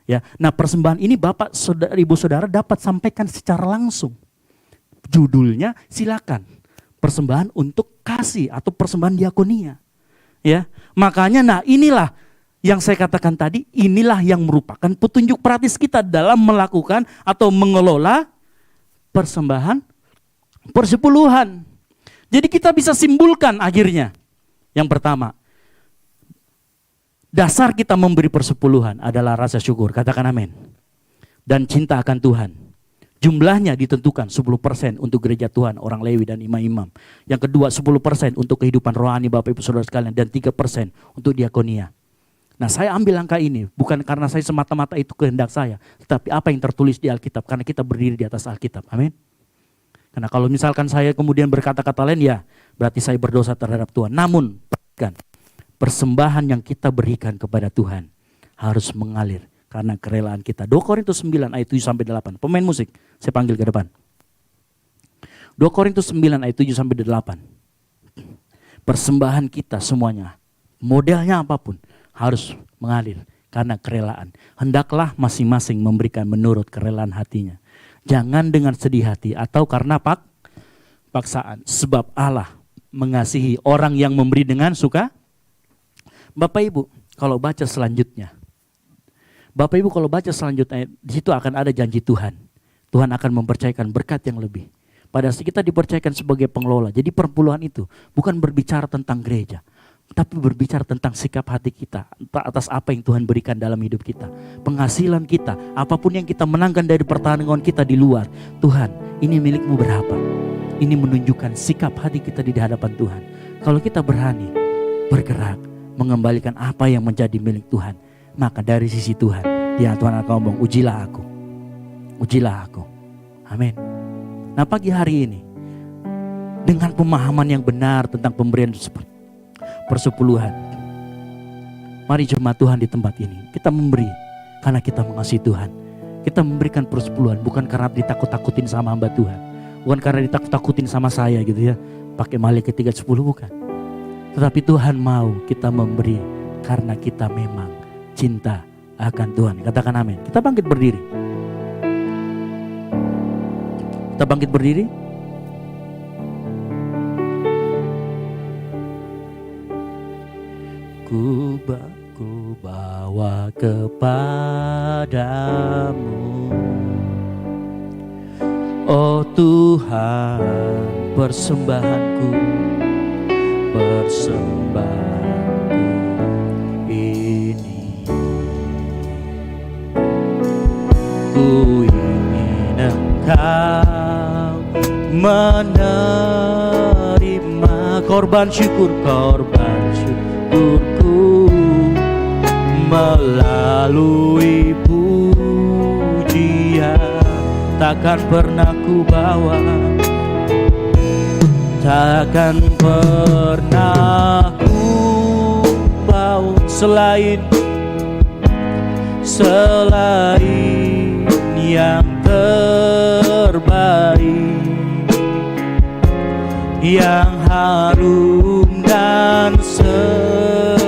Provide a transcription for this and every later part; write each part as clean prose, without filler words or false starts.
Ya, nah persembahan ini Bapak, saudara, Ibu Saudara dapat sampaikan secara langsung. Judulnya silakan, persembahan untuk kasih atau persembahan diakonia. Ya, makanya nah inilah yang saya katakan tadi, inilah yang merupakan petunjuk praktis kita dalam melakukan atau mengelola persembahan persepuluhan. Jadi kita bisa simpulkan akhirnya. Yang pertama, dasar kita memberi persepuluhan adalah rasa syukur, katakan amin. Dan cinta akan Tuhan. Jumlahnya ditentukan 10% untuk gereja Tuhan, orang Lewi dan imam-imam. Yang kedua 10% untuk kehidupan rohani Bapak Ibu Saudara sekalian, dan 3% untuk diakonia. Nah, saya ambil angka ini bukan karena saya semata-mata itu kehendak saya, tetapi apa yang tertulis di Alkitab, karena kita berdiri di atas Alkitab. Amin. Karena kalau misalkan saya kemudian berkata-kata lain, ya berarti saya berdosa terhadap Tuhan. Namun, perhatikan, persembahan yang kita berikan kepada Tuhan harus mengalir karena kerelaan kita. 2 Korintus 9 ayat 7-8. Pemain musik, saya panggil ke depan. 2 Korintus 9 ayat 7-8. Persembahan kita semuanya, modelnya apapun, harus mengalir karena kerelaan. Hendaklah masing-masing memberikan menurut kerelaan hatinya. Jangan dengan sedih hati atau karena paksaan. Sebab Allah mengasihi orang yang memberi dengan suka. Bapak Ibu, kalau baca selanjutnya, di situ akan ada janji Tuhan. Tuhan akan mempercayakan berkat yang lebih. Pada saat kita dipercayakan sebagai pengelola. Jadi perpuluhan itu bukan berbicara tentang gereja, tapi berbicara tentang sikap hati kita atas apa yang Tuhan berikan dalam hidup kita. Penghasilan kita, apapun yang kita menangkan dari pertandingan kita di luar. Tuhan, ini milikmu berapa? Ini menunjukkan sikap hati kita di hadapan Tuhan. Kalau kita berani bergerak, mengembalikan apa yang menjadi milik Tuhan, maka dari sisi Tuhan, ya Tuhan akan ngomong, ujilah aku. Amin. Nah, pagi hari ini, dengan pemahaman yang benar tentang pemberian persepuluhan, mari jemaat Tuhan di tempat ini, kita memberi karena kita mengasihi Tuhan. Kita memberikan persepuluhan bukan karena ditakut-takutin sama hamba Tuhan, bukan karena ditakut-takutin sama saya gitu ya, pakai Maliaki 3:10, bukan. Tetapi Tuhan mau kita memberi karena kita memang cinta akan Tuhan. Katakan amin. Kita bangkit berdiri. Ku bawa kepadamu, oh Tuhan, persembahanku ini. Ku ingin Engkau menerima korban syukurku melalui pujian. Takkan pernah ku bawa, takkan pernah ku bawa selain yang terbaik, yang harum dan sejati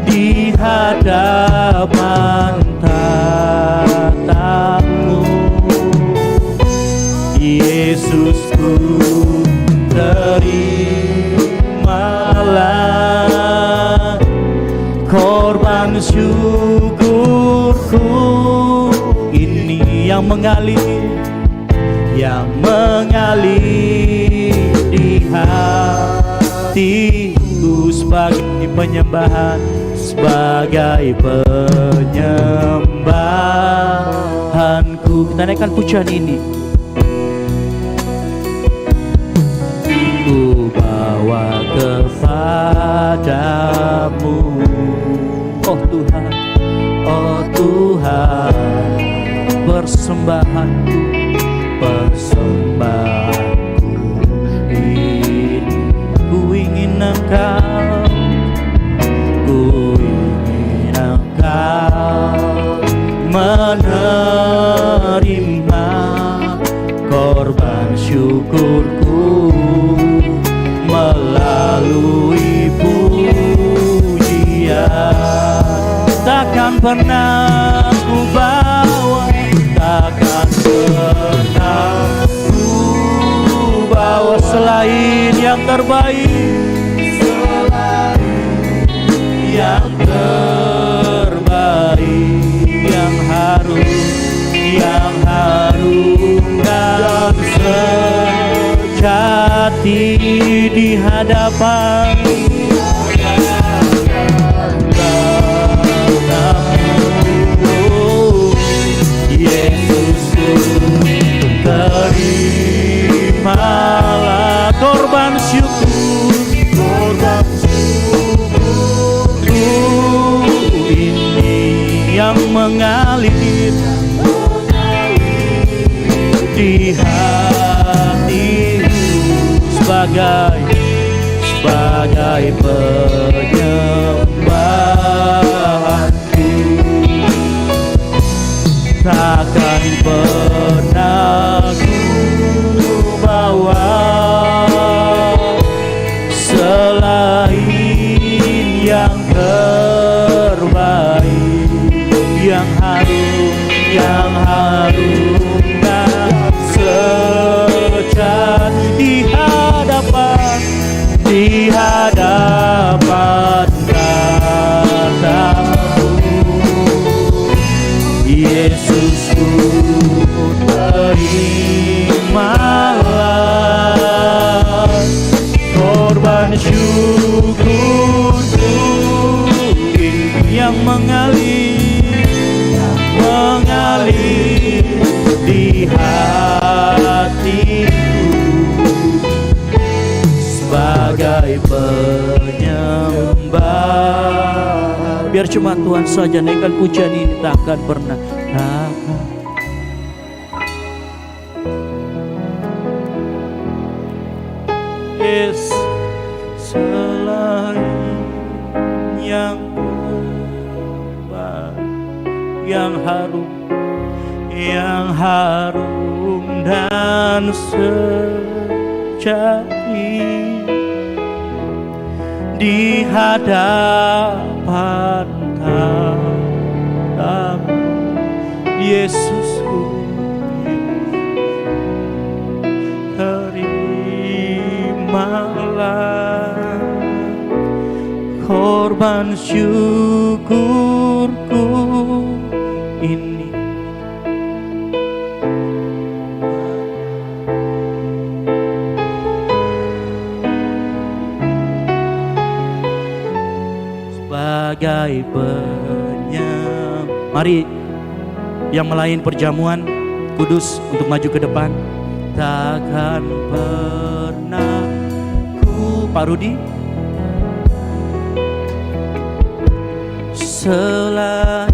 di hadapan tatamu. Yesusku, terimalah korban syukurku ini, yang mengalir di hatiku sebagai penyembahan, penyembahanku. Kita naikkan pujian ini. Ku bawa kepadamu, oh Tuhan, persembahanku ini. Ku ingin Engkau menerima korban syukurku melalui pujian. takkan pernah ku bawa, takkan pernah ku bawa selain yang terbaik, yang terbaik, yang harum dan sejati di hadapan Yesusku. Terimalah korban syukur, ini yang mengalir di hatiku sebagai penyembahanku. Takkan pernah ku bawa selain yang terbaik, yang harum dan sejati di hadapan katamu. Yesusku, terimalah korban syukurku yang mengalir di hatiku sebagai penyembah. Biar cuma Tuhan saja naikkan pujian ini, takkan pernah. Yes, selain yang terbaik, yang harum dan sejati di hadapan katamu. Yesusku, terimalah korban syukurku ini. Sebagai mari yang melayani perjamuan kudus untuk maju ke depan. Takkan pernah ku, Pak Rudi, selain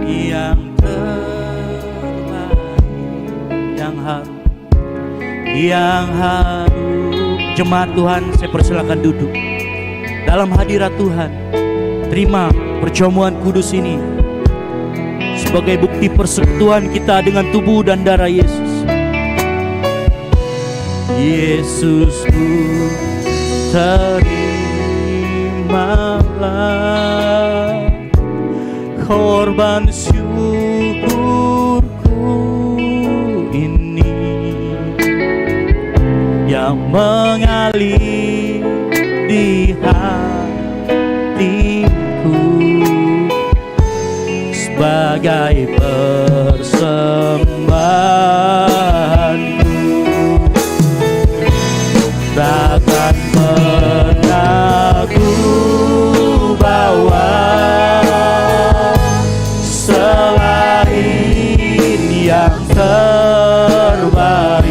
yang terbaik, yang harum. Jemaat Tuhan, saya persilakan duduk dalam hadirat Tuhan. Terima perjamuan kudus ini sebagai bukti persekutuan kita dengan tubuh dan darah Yesus. Yesusku, terimalah korban syukurku ini yang mengalir di hatiku sebagai persembahanku. Takkan pernah ku bawa selain yang terbaik,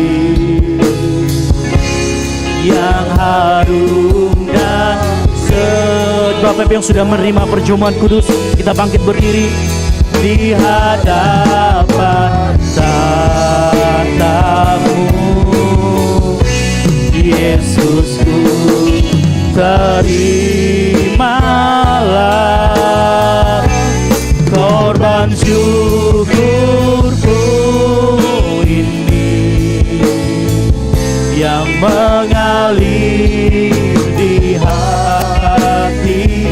yang harum dan Bapak yang sudah menerima perjamuan kudus, kita bangkit berdiri di hadapan tatamu. Yesusku, terimalah korban syukurku ini yang mengalir di hati.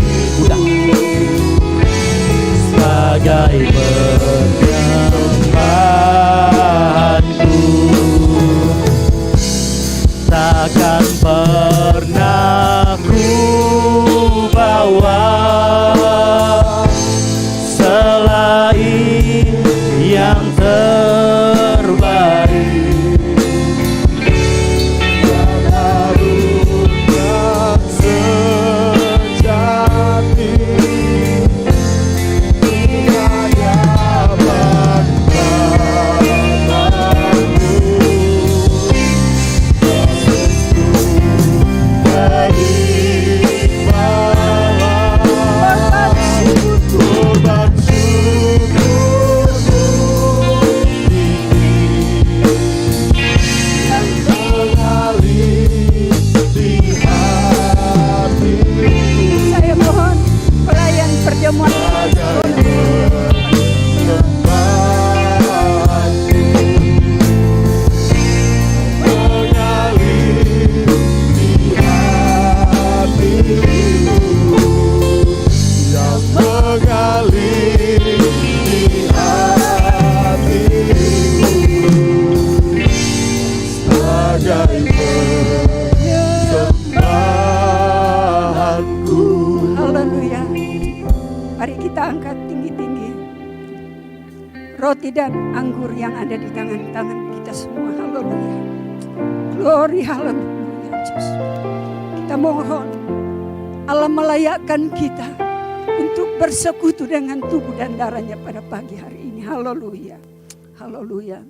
Mari kita angkat tinggi-tinggi roti dan anggur yang ada di tangan-tangan kita semua. Haleluya. Glory, haleluya Yesus. Kita mohon Allah melayakkan kita untuk bersekutu dengan tubuh dan darahnya pada pagi hari ini. Haleluya. Haleluya.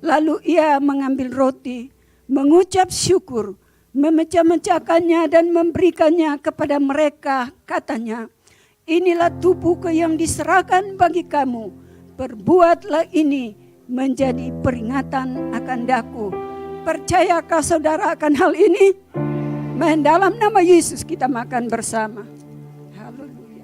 Lalu ia mengambil roti, mengucap syukur, memecah-mecahkannya dan memberikannya kepada mereka. Katanya, inilah tubuhku yang diserahkan bagi kamu. Perbuatlah ini menjadi peringatan akan daku. Percayakah saudara akan hal ini? Dalam nama Yesus kita makan bersama. Haleluya.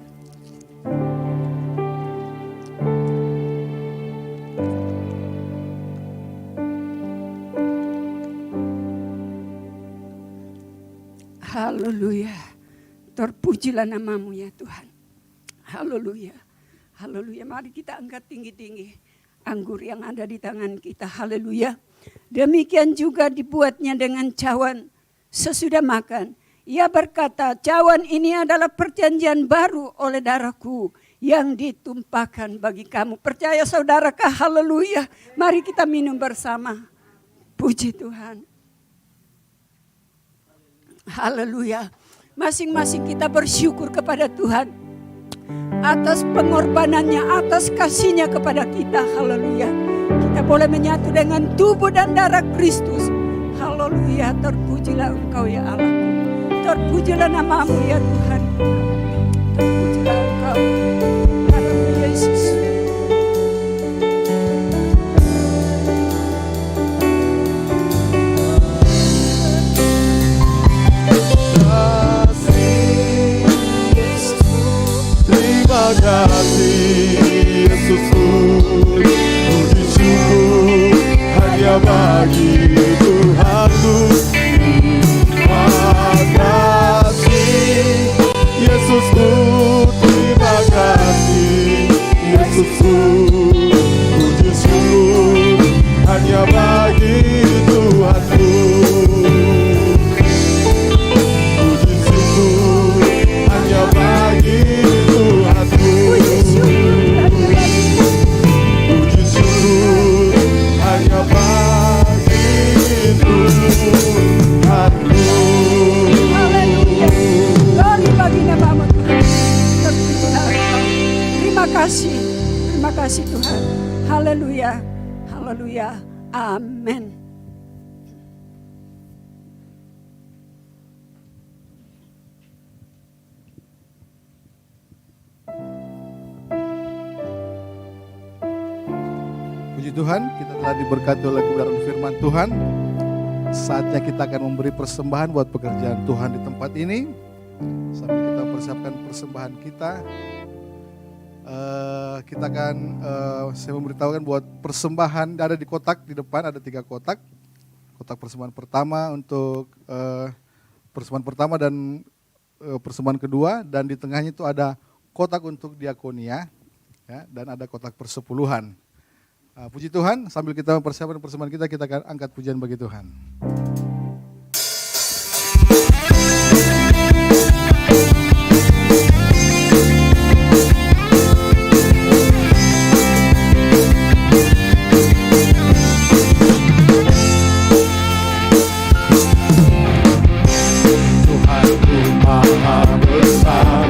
Haleluya. Terpujilah namamu ya Tuhan. Haleluya. Haleluya. Mari kita angkat tinggi-tinggi anggur yang ada di tangan kita. Haleluya. Demikian juga dibuatnya dengan cawan sesudah makan. Ia berkata, cawan ini adalah perjanjian baru oleh darahku yang ditumpahkan bagi kamu. Percaya saudarakah? Haleluya. Mari kita minum bersama. Puji Tuhan. Haleluya. Masing-masing kita bersyukur kepada Tuhan atas pengorbanannya, atas kasihnya kepada kita. Haleluya. Kita boleh menyatu dengan tubuh dan darah Kristus. Haleluya. Terpujilah Engkau ya Allah. Terpujilah namamu ya Tuhan. Terpujilah Engkau. Haleluya Yesus. Terima kasih Yesusku, puji syukur hanya bagi Tuhanku. Terima kasih Yesusku, terima kasih Yesusku, puji syukur hanya bagi Tuhanku. Puji syukur hanya bagi Puji syukur hanya bagi Tuhanku. Haleluya. Glory bagi namamu Tuhan. Terpujilah Engkau. Terima kasih. Terima kasih Tuhan. Haleluya. Haleluya. Amin. Puji Tuhan, kita telah diberkati oleh kebenaran firman Tuhan. Saatnya kita akan memberi persembahan buat pekerjaan Tuhan di tempat ini. Sambil kita persiapkan persembahan kita, saya memberitahukan buat persembahan ada di kotak di depan, ada 3 kotak. Kotak persembahan pertama untuk persembahan pertama dan persembahan kedua, dan di tengahnya itu ada kotak untuk diakonia, ya, dan ada kotak persepuluhan. Puji Tuhan, sambil kita mempersiapkan persembahan kita akan angkat pujian bagi Tuhan. Tuhanku Maha Besar,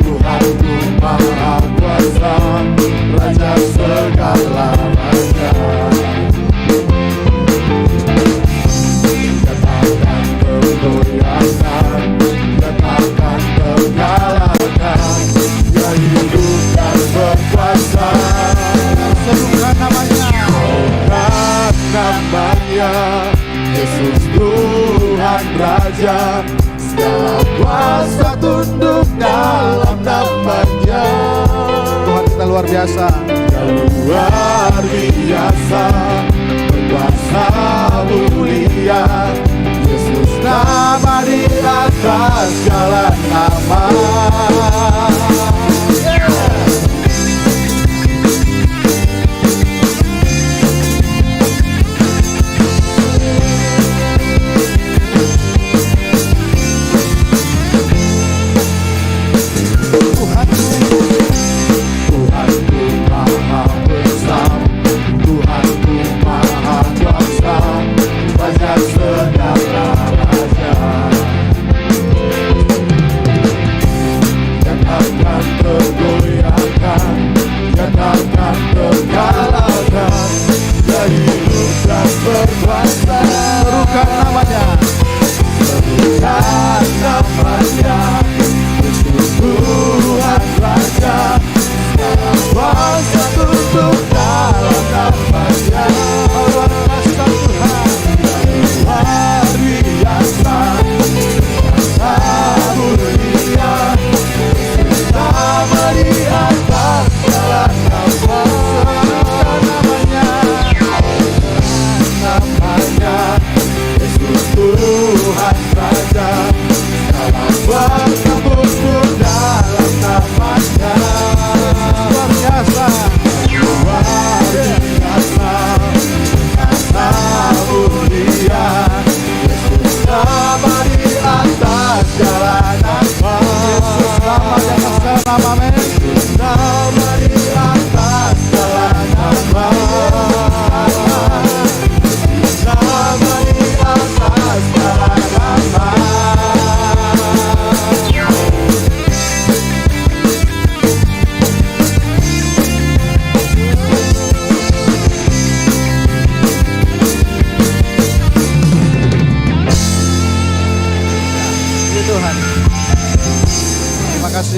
Tuhanku Maha Kuasa, Raja segala raja. Katakan kemuliaan, katakan penggalakan, Dia hidup dan berkuasa. Serukan namanya, serukan namanya, Yesus Tuhan Raja. Segala kuasa tunduk dalam namanya. Tuhan kita luar biasa. Dia luar biasa, berkuasa mulia. Yesus nama di atas segala nama. Tuhanku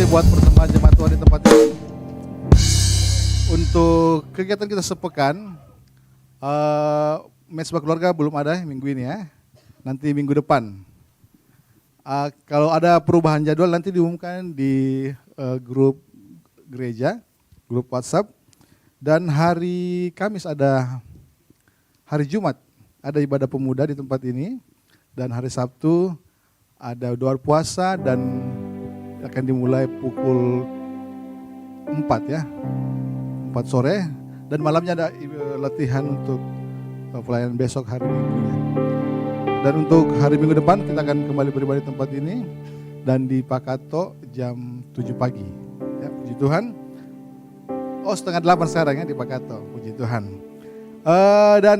buat persembahan jemaat Tuhan di tempat ini. Untuk kegiatan kita sepekan, mensbah keluarga belum ada minggu ini ya. Nanti minggu depan. Kalau ada perubahan jadwal nanti diumumkan di grup gereja, grup WhatsApp. Dan hari Kamis ada, hari Jumat ada ibadah pemuda di tempat ini. Dan hari Sabtu ada doa puasa dan akan dimulai pukul 4 ya, 4 sore. Dan malamnya ada latihan untuk pelayanan besok hari Minggu ya. Dan untuk hari Minggu depan kita akan kembali beribadah di tempat ini dan di Pakato jam 7 pagi. Ya, puji Tuhan. Oh, 7:30 sekarang ya di Pakato, puji Tuhan. Dan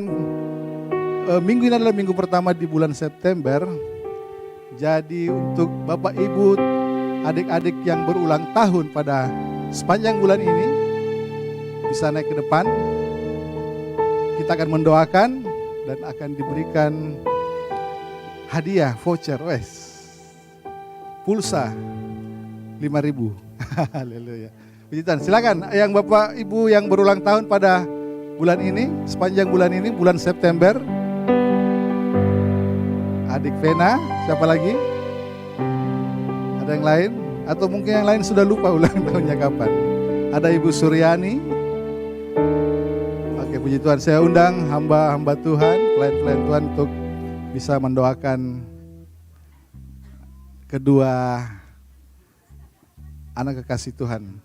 minggu ini adalah minggu pertama di bulan September. Jadi untuk Bapak Ibu, adik-adik yang berulang tahun pada sepanjang bulan ini bisa naik ke depan. Kita akan mendoakan dan akan diberikan hadiah voucher, pulsa 5.000. Haleluya. Puji Tuhan. Silakan yang Bapak Ibu yang berulang tahun pada bulan ini, sepanjang bulan ini, bulan September. Adik Vena, siapa lagi? Ada yang lain? Atau mungkin yang lain sudah lupa ulang tahunnya kapan? Ada Ibu Suryani. Oke, puji Tuhan. Saya undang hamba-hamba Tuhan, pelayan-pelayan Tuhan untuk bisa mendoakan kedua anak kekasih Tuhan.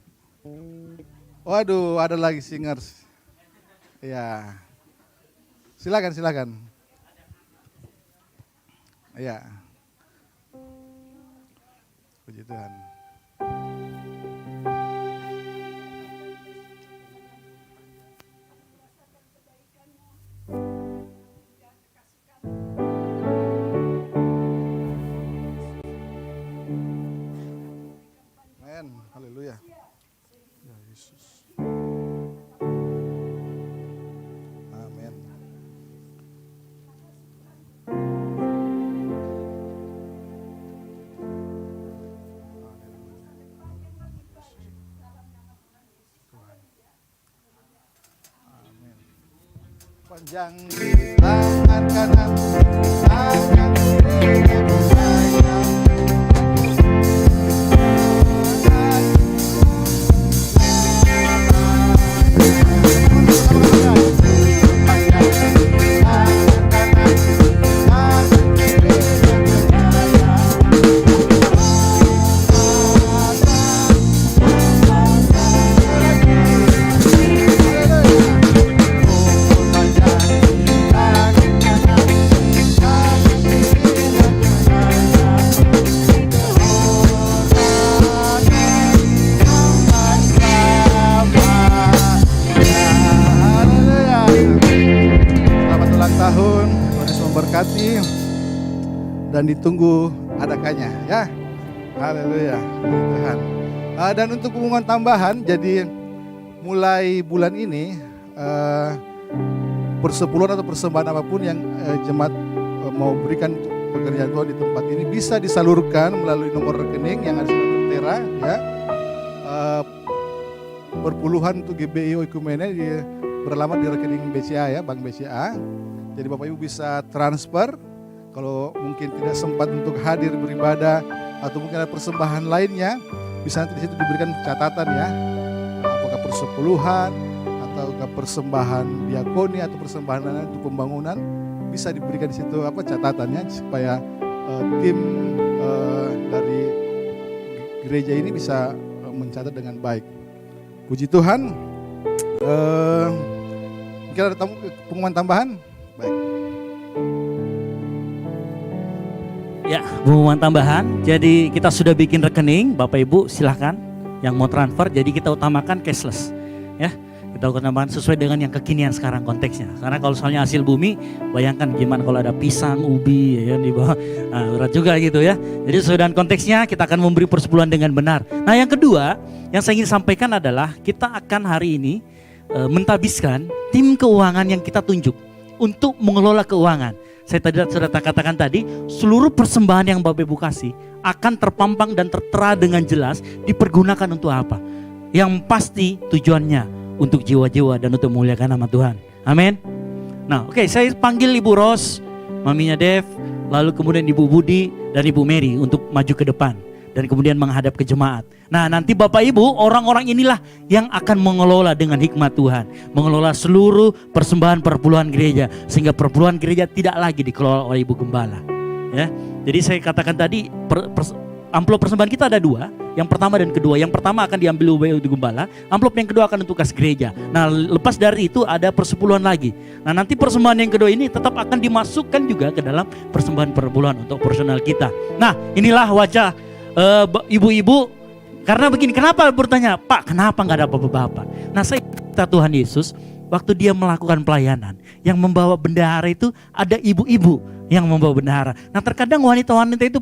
Waduh, ada lagi singers. Ya, silakan. Ya, puji Tuhan. Amin, haleluya. Ya Yesus. Amin. Panjang di tangan kanan, tangan kiri yang sayang. Dan ditunggu adakannya ya. Haleluya, Tuhan. Dan untuk pengumuman tambahan, jadi mulai bulan ini persepuluhan atau persembahan apapun yang jemaat mau berikan untuk pekerjaan Tuhan di tempat ini bisa disalurkan melalui nomor rekening yang ada di tertera ya. Perpuluhan untuk GBI Oikumene beralamat di rekening BCA ya, Bank BCA. Jadi Bapak Ibu bisa transfer. Kalau mungkin tidak sempat untuk hadir beribadah atau mungkin ada persembahan lainnya, bisa nanti di situ diberikan catatan ya. Apakah persepuluhan atau persembahan diakoni atau persembahan lain untuk pembangunan, bisa diberikan di situ catatannya supaya tim dari gereja ini bisa mencatat dengan baik. Puji Tuhan. Mungkin ada pengumuman tambahan? Baik. Ya, pengumuman tambahan. Jadi kita sudah bikin rekening, Bapak Ibu silahkan yang mau transfer. Jadi kita utamakan cashless, ya. Kita utamakan sesuai dengan yang kekinian sekarang konteksnya. Karena kalau soalnya hasil bumi, bayangkan gimana kalau ada pisang, ubi, ya di bawah, berat juga gitu ya. Jadi sesuai dengan konteksnya kita akan memberi persepuluhan dengan benar. Nah yang kedua, yang saya ingin sampaikan adalah kita akan hari ini mentadbiskan tim keuangan yang kita tunjuk untuk mengelola keuangan. saya tadi sudah katakan tadi, seluruh persembahan yang Bapak Ibu kasih akan terpampang dan tertera dengan jelas dipergunakan untuk apa. Yang pasti tujuannya untuk jiwa-jiwa dan untuk memuliakan nama Tuhan. Amin. Nah, oke, saya panggil Ibu Ros, maminya Dev, lalu kemudian Ibu Budi dan Ibu Mary untuk maju ke depan dan kemudian menghadap ke jemaat. Nah, nanti Bapak Ibu, orang-orang inilah yang akan mengelola dengan hikmat Tuhan, mengelola seluruh persembahan perpuluhan gereja, sehingga perpuluhan gereja tidak lagi dikelola oleh Ibu Gembala. Ya, jadi saya katakan tadi amplop persembahan kita ada 2, yang pertama dan kedua. Yang pertama akan diambil oleh Ibu Gembala, amplop yang kedua akan untuk kas gereja. Nah, lepas dari itu ada persepuluhan lagi. Nah, nanti persembahan yang kedua ini tetap akan dimasukkan juga ke dalam persembahan perpuluhan untuk personal kita. Nah, inilah wajah ibu-ibu. Karena begini, kenapa bertanya, Pak, kenapa nggak ada bapak-bapak? Nah, saya kata Tuhan Yesus, waktu dia melakukan pelayanan, yang membawa bendahara itu ada ibu-ibu yang membawa bendahara. Nah, terkadang wanita-wanita itu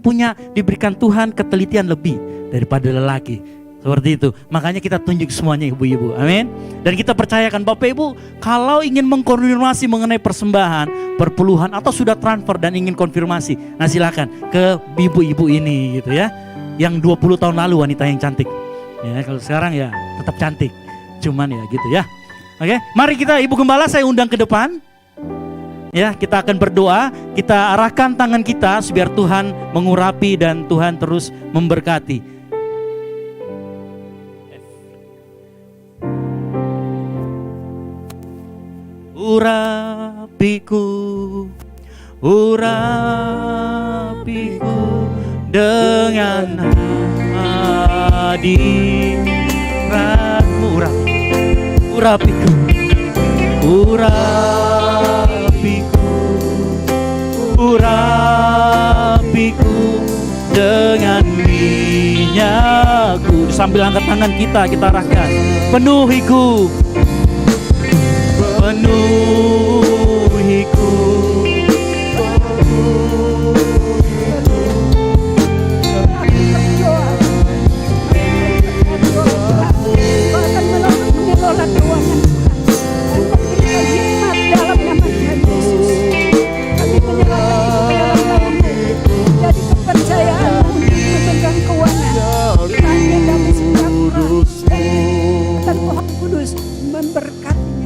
diberikan Tuhan ketelitian lebih daripada lelaki. Seperti itu. Makanya kita tunjuk semuanya ibu-ibu. Amin. Dan kita percayakan Bapak Ibu, kalau ingin mengkonfirmasi mengenai persembahan, perpuluhan, atau sudah transfer dan ingin konfirmasi, nah silakan ke ibu-ibu ini gitu ya. Yang 20 tahun lalu wanita yang cantik. Ya, kalau sekarang ya tetap cantik. Cuman ya gitu ya. Oke, mari kita Ibu Gembala saya undang ke depan. Ya, kita akan berdoa, kita arahkan tangan kita biar Tuhan mengurapi dan Tuhan terus memberkati. Urapiku, urapiku dengan hadiratmu. Urapiku, urapiku, urapiku dengan minyakku. Sambil angkat tangan kita arahkan. Penuhiku, penuhiku,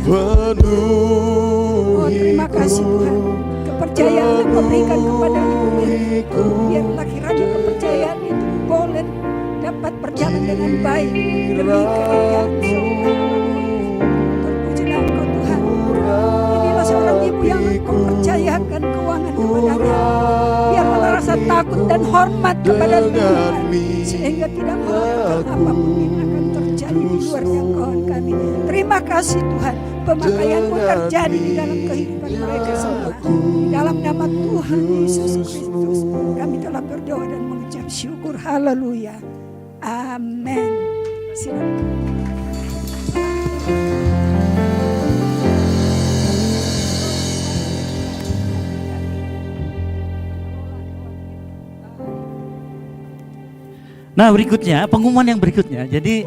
Oh, terima kasih Tuhan, kepercayaan yang kau berikan kepada Ibu Mary, biarlah kiranya kepercayaan itu boleh dapat berjalan dengan baik demi kerajaan surga. Terpujilah Engkau Tuhan. Inilah seorang ibu yang Engkau percayakan keuangan kepadanya, biarlah rasa takut dan hormat kepada Tuhan, sehingga tidak melakukan apapun yang akan terjadi di luar jangkauan kami. Terima kasih Tuhan, pemakaian-Mu terjadi di dalam kehidupan mereka semua. Di dalam nama Tuhan Yesus Kristus kami telah berdoa dan mengucap syukur. Haleluya. Amin. Silakan. Nah, berikutnya, pengumuman yang berikutnya. Jadi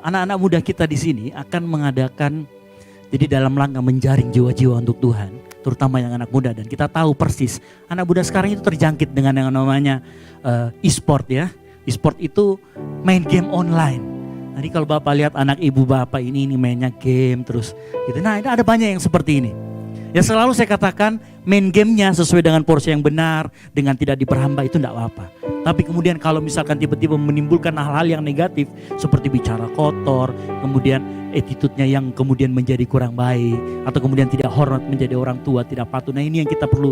anak-anak muda kita di sini akan mengadakan, jadi dalam rangka menjaring jiwa-jiwa untuk Tuhan, terutama yang anak muda. Dan kita tahu persis anak muda sekarang itu terjangkit dengan yang namanya e-sport ya. E-sport itu main game online. Jadi kalau Bapak lihat anak ibu Bapak ini mainnya game terus gitu. Nah, ini ada banyak yang seperti ini. Ya selalu saya katakan main gamenya sesuai dengan porsi yang benar, dengan tidak diperhamba itu tidak apa-apa. Tapi kemudian kalau misalkan tiba-tiba menimbulkan hal-hal yang negatif seperti bicara kotor, kemudian attitude-nya yang kemudian menjadi kurang baik, atau kemudian tidak hormat menjadi orang tua, tidak patuh. Nah, ini yang kita perlu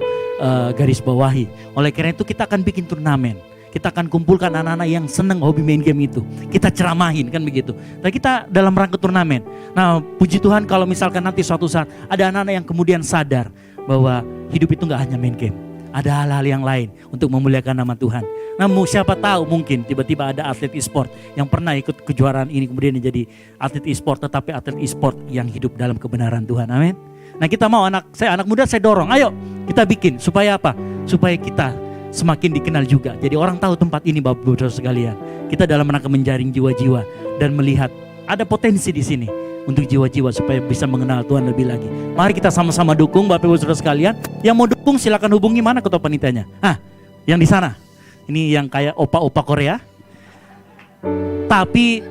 garis bawahi. Oleh karena itu kita akan bikin turnamen. Kita akan kumpulkan anak-anak yang senang hobi main game itu. Kita ceramahin kan begitu. Nah, kita dalam rangka turnamen. Nah, puji Tuhan kalau misalkan nanti suatu saat ada anak-anak yang kemudian sadar bahwa hidup itu gak hanya main game. Ada hal-hal yang lain untuk memuliakan nama Tuhan. Namun siapa tahu mungkin tiba-tiba ada atlet e-sport yang pernah ikut kejuaraan ini kemudian menjadi atlet e-sport, tetapi atlet e-sport yang hidup dalam kebenaran Tuhan. Amin. Nah, kita mau anak muda saya dorong. Ayo kita bikin supaya apa? Supaya kita semakin dikenal juga. Jadi orang tahu tempat ini Bapak Ibu Saudara sekalian. Kita dalam rangka menjaring jiwa-jiwa dan melihat ada potensi di sini untuk jiwa-jiwa supaya bisa mengenal Tuhan lebih lagi. Mari kita sama-sama dukung Bapak Ibu Saudara sekalian. Yang mau dukung silakan hubungi mana ketua panitianya. Yang di sana. Ini yang kayak opa-opa Korea. Tapi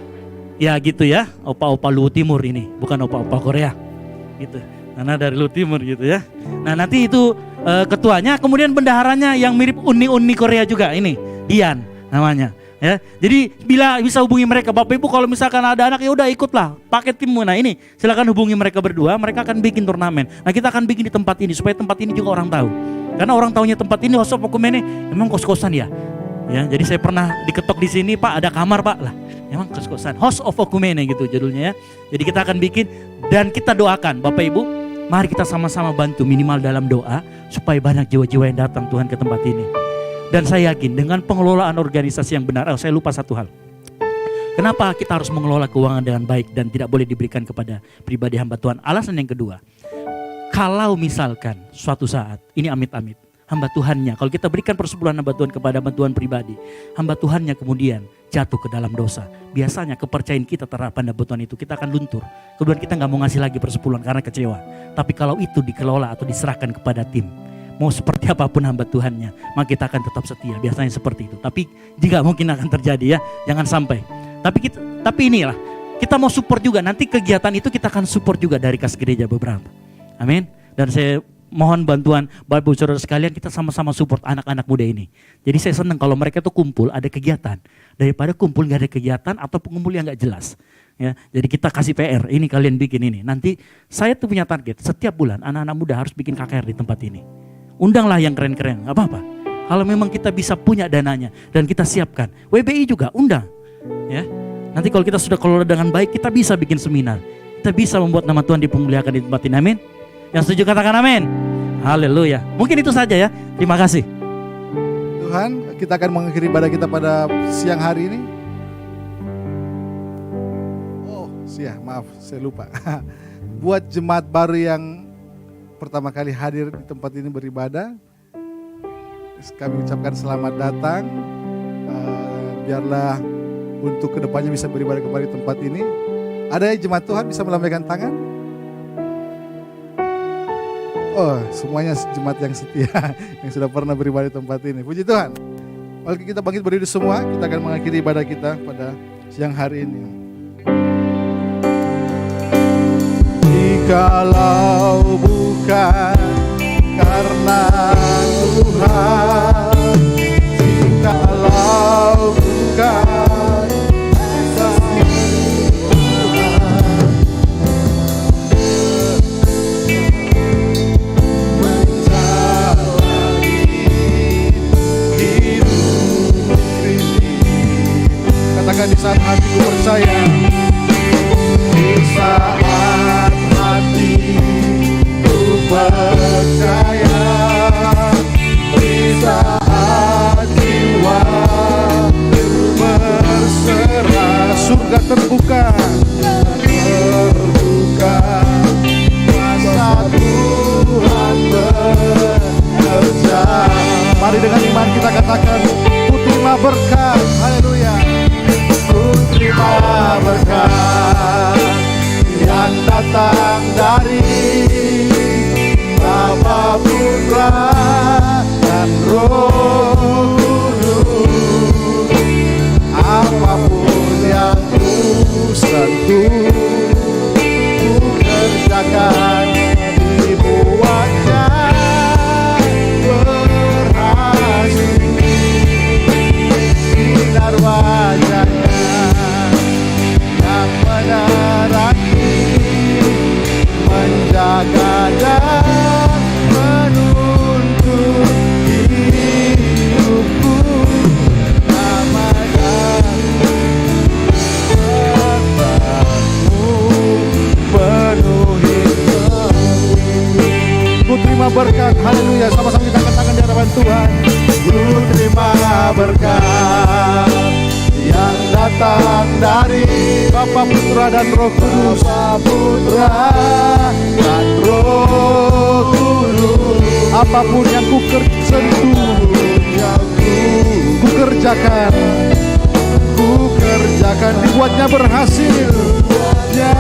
ya gitu ya, opa-opa Luwu Timur ini, bukan opa-opa Korea. Gitu. Karena dari Luwu Timur gitu ya. Nah, nanti itu ketuanya, kemudian bendaharanya yang mirip uni-uni Korea juga ini, Dian namanya. Ya, jadi bila bisa hubungi mereka, Bapak Ibu kalau misalkan ada anak ya udah ikutlah pakai timmu. Nah ini silakan hubungi mereka berdua, mereka akan bikin turnamen. Nah kita akan bikin di tempat ini supaya tempat ini juga orang tahu. Karena orang taunya tempat ini House of Okumene emang kos-kosan ya. Ya, jadi saya pernah diketok di sini, Pak ada kamar Pak lah. Emang kos-kosan House of Okumene gitu judulnya ya. Jadi kita akan bikin dan kita doakan Bapak Ibu, mari kita sama-sama bantu minimal dalam doa supaya banyak jiwa-jiwa yang datang Tuhan ke tempat ini. Dan saya yakin dengan pengelolaan organisasi yang benar, saya lupa satu hal. Kenapa kita harus mengelola keuangan dengan baik dan tidak boleh diberikan kepada pribadi hamba Tuhan? Alasan yang kedua, kalau misalkan suatu saat, ini amit-amit, hamba Tuhannya, kalau kita berikan persepuluhan hamba Tuhan kepada hamba Tuhan pribadi, hamba Tuhannya kemudian jatuh ke dalam dosa. Biasanya kepercayaan kita terhadap hamba Tuhan itu, kita akan luntur. Kemudian kita gak mau ngasih lagi persepuluhan karena kecewa. Tapi kalau itu dikelola atau diserahkan kepada tim, mau seperti apapun hamba Tuhannya, maka kita akan tetap setia. Biasanya seperti itu. Tapi jika mungkin akan terjadi ya, jangan sampai. Tapi inilah, kita mau support juga. Nanti kegiatan itu kita akan support juga dari kas gereja beberapa. Amin. Dan saya mohon bantuan Bapak Ibu Saudara sekalian, kita sama-sama support anak-anak muda ini. Jadi saya senang kalau mereka tuh kumpul ada kegiatan, daripada kumpul gak ada kegiatan atau kumpul yang gak jelas. Ya, jadi kita kasih PR, ini kalian bikin ini. Nanti saya tuh punya target, setiap bulan anak-anak muda harus bikin KKR di tempat ini. Undanglah yang keren-keren, gak apa-apa. Kalau memang kita bisa punya dananya dan kita siapkan. WBI juga undang. Ya, nanti kalau kita sudah kelola dengan baik, kita bisa bikin seminar. Kita bisa membuat nama Tuhan dipermuliakan di tempat ini, amin. Yang setuju katakan amin. Haleluya. Mungkin itu saja ya, terima kasih. Tuhan, kita akan mengakhiri ibadah kita pada siang hari ini. Maaf, saya lupa. Buat jemaat baru yang pertama kali hadir di tempat ini beribadah, kami ucapkan selamat datang. Biarlah untuk kedepannya bisa beribadah kembali di tempat ini. Ada jemaat Tuhan bisa melambaikan tangan? Oh, semuanya jemaat yang setia yang sudah pernah beribadah di tempat ini. Puji Tuhan. Mari kita bangkit berdiri semua. Kita akan mengakhiri ibadah kita pada siang hari ini. Jikalau bukan karena Tuhan, jikalau bukan kasih Tuhan menjalani hidup ini. Katakan di saat hatiku percaya, di saat hatiku percaya, di saat jiwaku berserah, surga terbuka, kuasa Tuhan bekerja. Mari dengan iman kita katakan, ku terima berkat, haleluya. Ku terima berkat yang datang dari Bapa, Putra, dan Roh Kudus. Apapun yang ku sentuh, ku kerjakan, dibuatnya berhasil. Sinar wajahnya yang menerangi, menjaga dan menuntun hidupku. Namanya berkatmu penuhi ku terima berkat, haleluya. Sama-sama kita angkat tangan di hadapan Tuhan. Ku terima berkat yang datang dari Bapa, Putra, dan Roh Kudus. Bapa, Putra, dan Roh Kudus. Apapun yang ku sentuh, yang ku kerjakan, dibuatnya berhasil. Ya.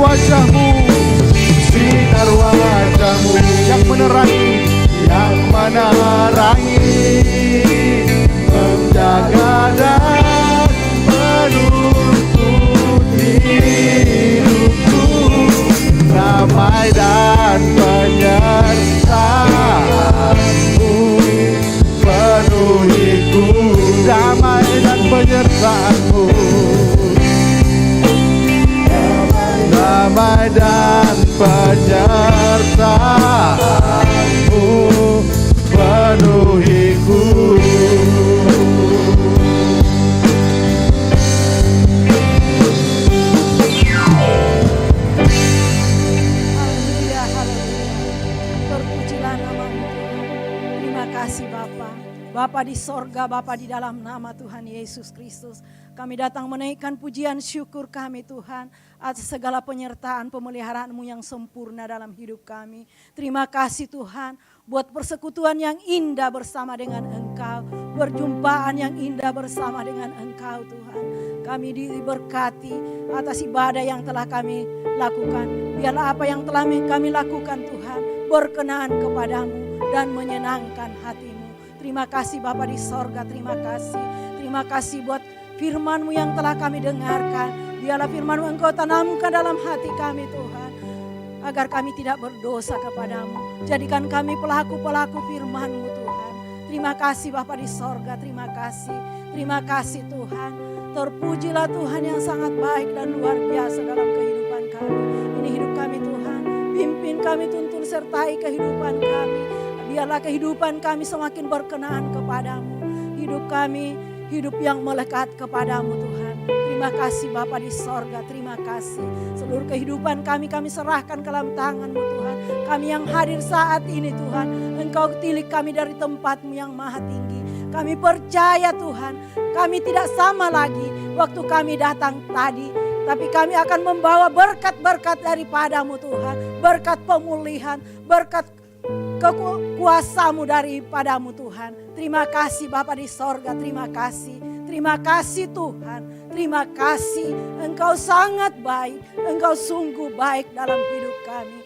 wajah-Mu, sinar wajah-Mu yang menerangi, menjaga dan menuntun hidupku, damai dan penyertaan-Mu penuhiku, damai dan penyertaan-Mu, damai dan penyertaan-Mu penuhiku. Haleluya, haleluya. Terpujilah nama-Mu Tuhan. Terima kasih Bapa. Bapa di sorga, Bapa di dalam nama Tuhan Yesus Kristus. Kami datang menaikkan pujian syukur kami Tuhan atas segala penyertaan pemeliharaan-Mu yang sempurna dalam hidup kami. Terima kasih Tuhan buat persekutuan yang indah bersama dengan Engkau. Perjumpaan yang indah bersama dengan Engkau Tuhan. Kami diberkati atas ibadah yang telah kami lakukan. Biarlah apa yang telah kami lakukan Tuhan berkenan kepadamu dan menyenangkan hati-Mu. Terima kasih Bapa di sorga, terima kasih. Terima kasih buat firman-Mu yang telah kami dengarkan. Biarlah firman-Mu Engkau tanamkan dalam hati kami Tuhan. Agar kami tidak berdosa kepadamu. Jadikan kami pelaku-pelaku firman-Mu Tuhan. Terima kasih Bapa di sorga, terima kasih. Terima kasih Tuhan. Terpujilah Tuhan yang sangat baik dan luar biasa dalam kehidupan kami. Ini hidup kami Tuhan. Pimpin kami, tuntun sertai kehidupan kami. Biarlah kehidupan kami semakin berkenan kepadamu. Hidup kami, hidup yang melekat kepadamu Tuhan. Terima kasih Bapa di sorga, terima kasih. Seluruh kehidupan kami serahkan ke dalam tangan-Mu Tuhan. Kami yang hadir saat ini Tuhan, Engkau tilik kami dari tempat-Mu yang maha tinggi. Kami percaya Tuhan, kami tidak sama lagi waktu kami datang tadi. Tapi kami akan membawa berkat-berkat daripada-Mu Tuhan. Berkat pemulihan, berkat kekuasa-Mu daripada-Mu Tuhan. Terima kasih Bapa di sorga, terima kasih. Terima kasih Tuhan, terima kasih. Engkau sangat baik, Engkau sungguh baik dalam hidup kami.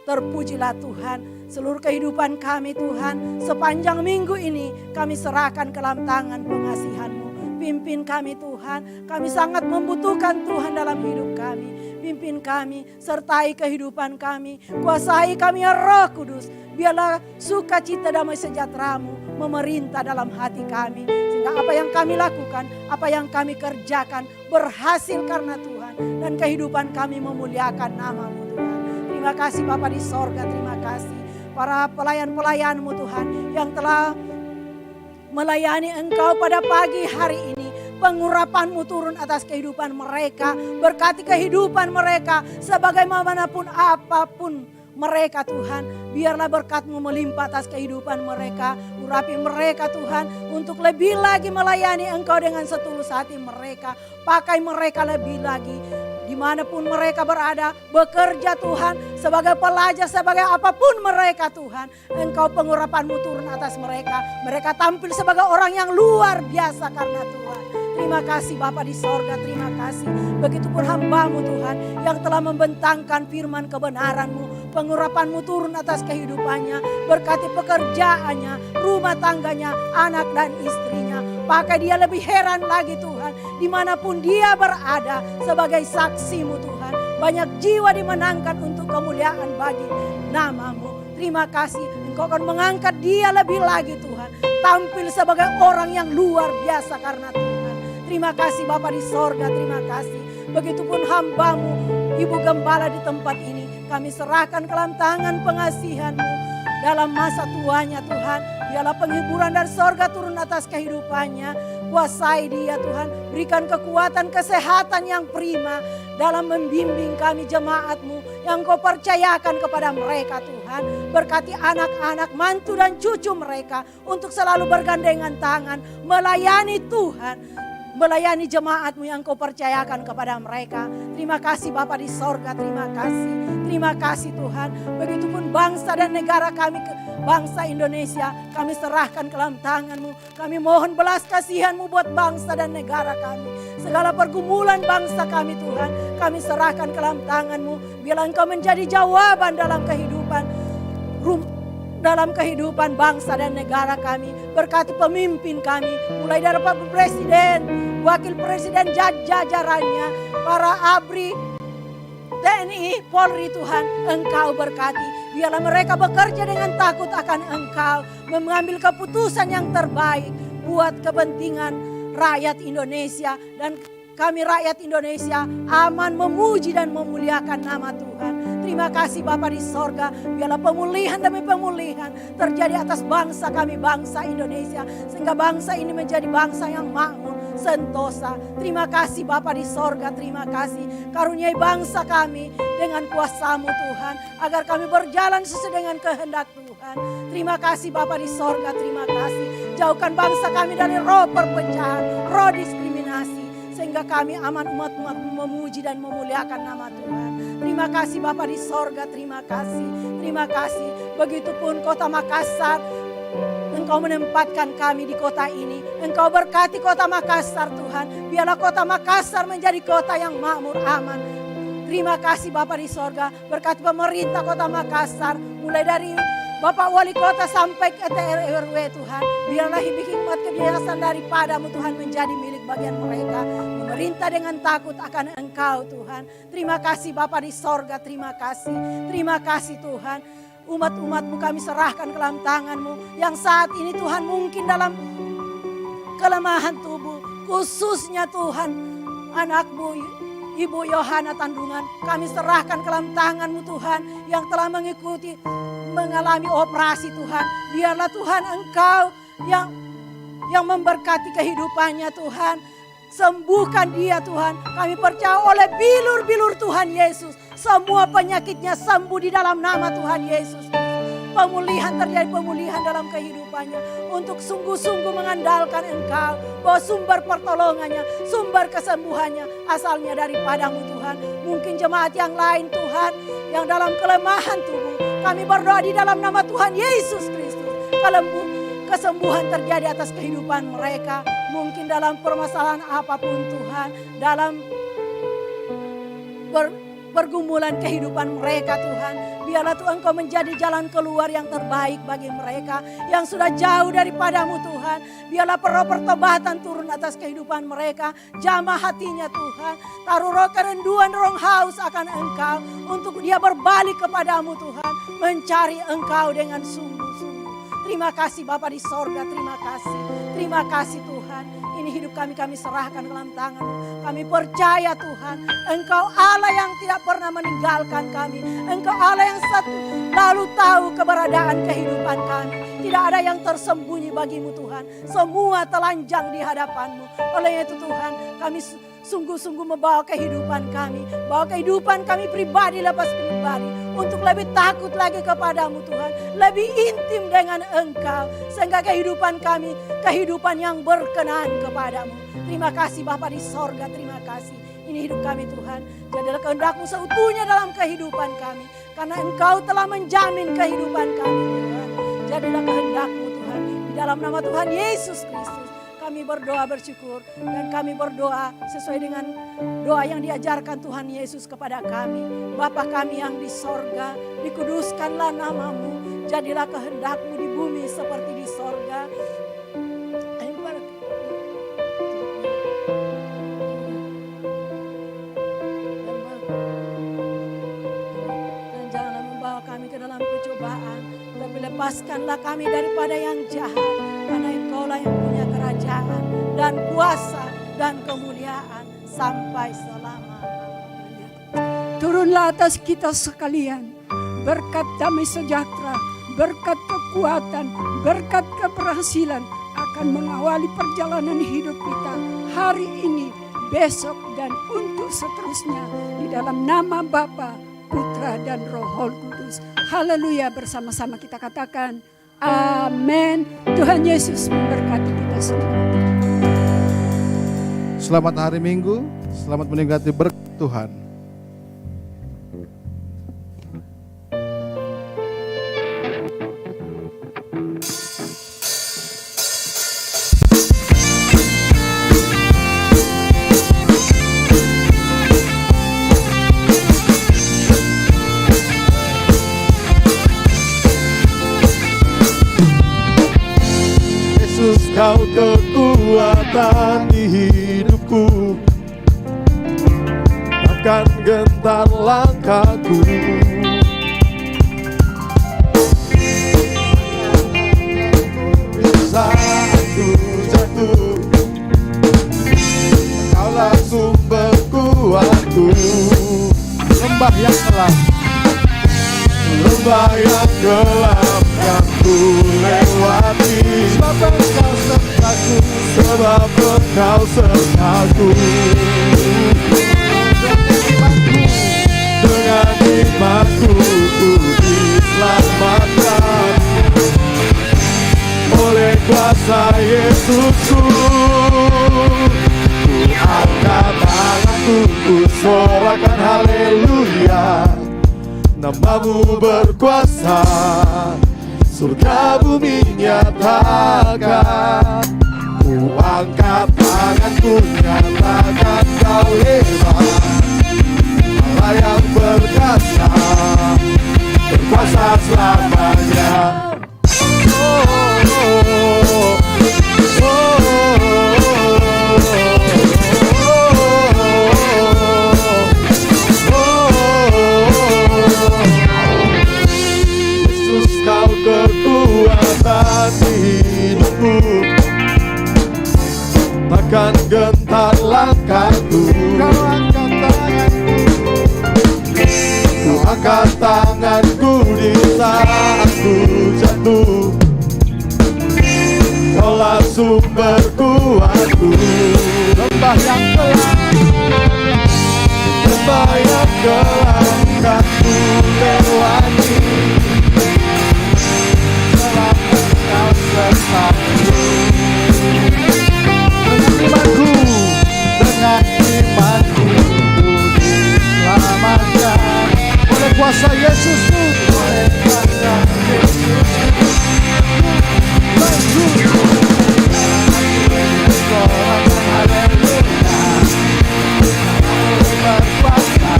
Terpujilah Tuhan, seluruh kehidupan kami Tuhan. Sepanjang minggu ini kami serahkan ke dalam tangan pengasihan-Mu. Pimpin kami Tuhan, kami sangat membutuhkan Tuhan dalam hidup kami. Pimpin kami, sertai kehidupan kami, kuasai kami ya Roh Kudus. Biarlah sukacita damai sejahtera-Mu memerintah dalam hati kami. Sehingga apa yang kami lakukan, apa yang kami kerjakan berhasil karena Tuhan. Dan kehidupan kami memuliakan nama-Mu Tuhan. Terima kasih Bapa di sorga, terima kasih. Para pelayan-pelayan-Mu Tuhan yang telah melayani Engkau pada pagi hari ini. Pengurapan-Mu turun atas kehidupan mereka. Berkati kehidupan mereka sebagaimanapun apapun mereka Tuhan. Biarlah berkat-Mu melimpah atas kehidupan mereka. Urapi mereka Tuhan untuk lebih lagi melayani Engkau dengan setulus hati mereka. Pakai mereka lebih lagi. Dimanapun mereka berada, bekerja Tuhan, sebagai pelajar, sebagai apapun mereka Tuhan. Engkau pengurapan-Mu turun atas mereka. Mereka tampil sebagai orang yang luar biasa karena Tuhan. Terima kasih Bapa di sorga, terima kasih. Begitupun hamba-Mu Tuhan yang telah membentangkan firman kebenaran-Mu. Pengurapan-Mu turun atas kehidupannya. Berkati pekerjaannya, rumah tangganya, anak dan istrinya. Pakai dia lebih heran lagi Tuhan. Dimanapun dia berada sebagai saksi-Mu Tuhan. Banyak jiwa dimenangkan untuk kemuliaan bagi nama-Mu. Terima kasih Engkau akan mengangkat dia lebih lagi Tuhan. Tampil sebagai orang yang luar biasa karena Tuhan. Terima kasih Bapa di sorga, terima kasih. Begitupun hamba-Mu, Ibu Gembala di tempat ini. Kami serahkan ke dalam tangan pengasihan-Mu. Dalam masa tuanya Tuhan, biarlah penghiburan dari sorga turun atas kehidupannya. Kuasai dia Tuhan, berikan kekuatan, kesehatan yang prima. Dalam membimbing kami jemaat-Mu yang Kau percayakan kepada mereka Tuhan. Berkati anak-anak, mantu dan cucu mereka untuk selalu bergandengan tangan melayani Tuhan. melayani jemaat-Mu yang Kau percayakan kepada mereka. Terima kasih Bapa di sorga, terima kasih. Terima kasih Tuhan. Begitupun bangsa dan negara kami, bangsa Indonesia, kami serahkan ke dalam tangan-Mu. Kami mohon belas kasihan-Mu buat bangsa dan negara kami. Segala pergumulan bangsa kami Tuhan, kami serahkan ke dalam tangan-Mu. Biarlah Engkau menjadi jawaban dalam kehidupan bangsa dan negara kami. Berkati pemimpin kami, mulai dari Pak Presiden, Wakil Presiden, jajarannya, para ABRI, TNI, Polri Tuhan, Engkau berkati. Biarlah mereka bekerja dengan takut akan Engkau, mengambil keputusan yang terbaik buat kepentingan rakyat Indonesia. Dan kami rakyat Indonesia aman memuji dan memuliakan nama Tuhan. Terima kasih Bapa di sorga. Biarlah pemulihan demi pemulihan terjadi atas bangsa kami, bangsa Indonesia. Sehingga bangsa ini menjadi bangsa yang makmur, sentosa. Terima kasih Bapa di sorga, terima kasih. Karuniai bangsa kami dengan kuasa-Mu Tuhan. Agar kami berjalan sesuai dengan kehendak Tuhan. Terima kasih Bapa di sorga, terima kasih. Jauhkan bangsa kami dari roh perpecahan, roh diskriminasi. Sehingga kami aman umat-Mu memuji dan memuliakan nama Tuhan. Terima kasih Bapa di sorga, terima kasih. Terima kasih. Begitupun kota Makassar, Engkau menempatkan kami di kota ini. Engkau berkati kota Makassar Tuhan. Biarlah kota Makassar menjadi kota yang makmur, aman. Terima kasih Bapa di sorga. Berkati pemerintah kota Makassar. Mulai dari Bapak Wali Kota sampai ke RW Tuhan. Biarlah hikmat kebiasaan daripada-Mu Tuhan menjadi milik bagian mereka. Memerintah dengan takut akan Engkau Tuhan. Terima kasih Bapa di sorga, terima kasih. Terima kasih Tuhan. Umat-umat-Mu kami serahkan ke dalam tangan-Mu. Yang saat ini Tuhan mungkin dalam kelemahan tubuh. Khususnya Tuhan anak-Mu Ibu Yohana Tandungan, kami serahkan ke dalam tangan-Mu Tuhan yang telah mengalami operasi Tuhan. Biarlah Tuhan Engkau yang memberkati kehidupannya Tuhan. Sembuhkan dia Tuhan. Kami percaya oleh bilur-bilur Tuhan Yesus, semua penyakitnya sembuh di dalam nama Tuhan Yesus. Pemulihan terjadi, pemulihan dalam kehidupannya. Untuk sungguh-sungguh mengandalkan Engkau. Bahwa sumber pertolongannya, sumber kesembuhannya asalnya daripada-Mu Tuhan. Mungkin jemaat yang lain Tuhan, yang dalam kelemahan tubuh. Kami berdoa di dalam nama Tuhan Yesus Kristus. Kesembuhan terjadi atas kehidupan mereka. Mungkin dalam permasalahan apapun Tuhan. Dalam pergumulan kehidupan mereka Tuhan. Biarlah Tuhan Engkau menjadi jalan keluar yang terbaik bagi mereka yang sudah jauh daripada-Mu Tuhan. Biarlah roh pertobatan turun atas kehidupan mereka. Jamah hatinya Tuhan. Taruh roh kerinduan, roh haus akan Engkau. Untuk dia berbalik kepada-Mu Tuhan. Mencari Engkau dengan sungguh-sungguh. Terima kasih Bapa di sorga, terima kasih. Terima kasih Tuhan. Ini hidup kami serahkan ke dalam tangan-Mu. Kami percaya Tuhan, Engkau Allah yang tidak pernah meninggalkan kami. Engkau Allah yang selalu tahu keberadaan kehidupan kami. Tidak ada yang tersembunyi bagi-Mu Tuhan. Semua telanjang di hadapan-Mu. Oleh itu Tuhan, kami sungguh-sungguh membawa kehidupan kami. Bawa kehidupan kami pribadi lepas pribadi. Untuk lebih takut lagi kepada-Mu Tuhan. Lebih intim dengan Engkau. Sehingga kehidupan kami, kehidupan yang berkenan kepada-Mu. Terima kasih Bapa di sorga, terima kasih. Ini hidup kami Tuhan. Jadilah kehendak-Mu seutuhnya dalam kehidupan kami. Karena Engkau telah menjamin kehidupan kami Tuhan. Jadilah kehendak-Mu Tuhan. Di dalam nama Tuhan Yesus Kristus. Kami berdoa bersyukur dan kami berdoa sesuai dengan doa yang diajarkan Tuhan Yesus kepada kami. Bapa kami yang di sorga, dikuduskanlah nama-Mu, jadilah kehendak-Mu di bumi seperti di sorga. Dan janganlah membawa kami ke dalam pencobaan, tapi lepaskanlah kami daripada yang jahat. Karena Engkaulah yang punya kerajaan dan kuasa dan kemuliaan sampai selama-lamanya. Turunlah atas kita sekalian berkat damai sejahtera, berkat kekuatan, berkat keberhasilan akan mengawali perjalanan hidup kita hari ini, besok dan untuk seterusnya. Di dalam nama Bapa, Putra dan Roh Kudus. Haleluya, bersama-sama kita katakan amin. Tuhan Yesus memberkati kita semua. Selamat hari Minggu, selamat menikmati berkat Tuhan. Yesus, kau kekuatan di hidupku, takkan gentar langkahku. Saat ku jatuh, kaulah sumber kuatku. Lembah yang gelap, Lembah yang gelap yang ku lewati, sebab Engkau sertaku. Dengan imanku ku diselamatkan oleh kuasa Yesusku. Ku angkat tanganku, ku sorakan haleluya. Namamu berkuasa, surga bumi nyatakan. Ku angkat tanganku, nyatakan kau hebat, Allah yang berkuasa, berkuasa selamanya. Oh, oh, oh, Yesus, kau kekuatan di hidupku, takkan gentar langkahku. Kau angkat tanganku di saat ku jatuh, kaulah sumber kuatku. lembah yang gelap, Lembah yang gelap kan ku lewati, sebab Engkau sertaku. dengan imanku ku diselamatkan oleh kuasa Yesusku. Oleh kuasa Yesusku, sorakan haleluya. Namamu berkuasa,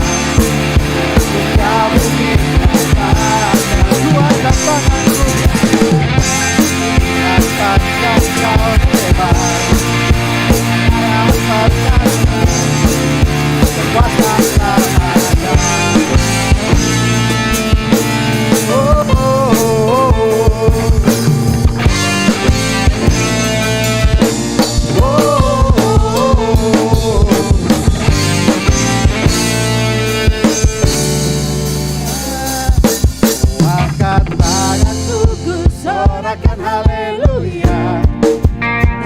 surga bumi nyatakan. Ku angkat tanganku, Nyatakan kau hebat, Allah yang berkuasa, berkuasa selamanya. Oh, oh, oh, oh. Oh, angkat tanganku, ku sorakan haleluya.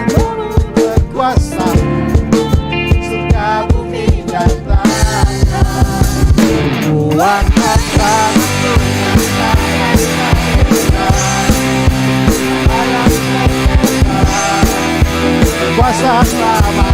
Namamu berkuasa, surga bumi nyatakan. Ku angkat tanganku, nyatakan haleluya. Allah yang berkuasa, berkuasa selama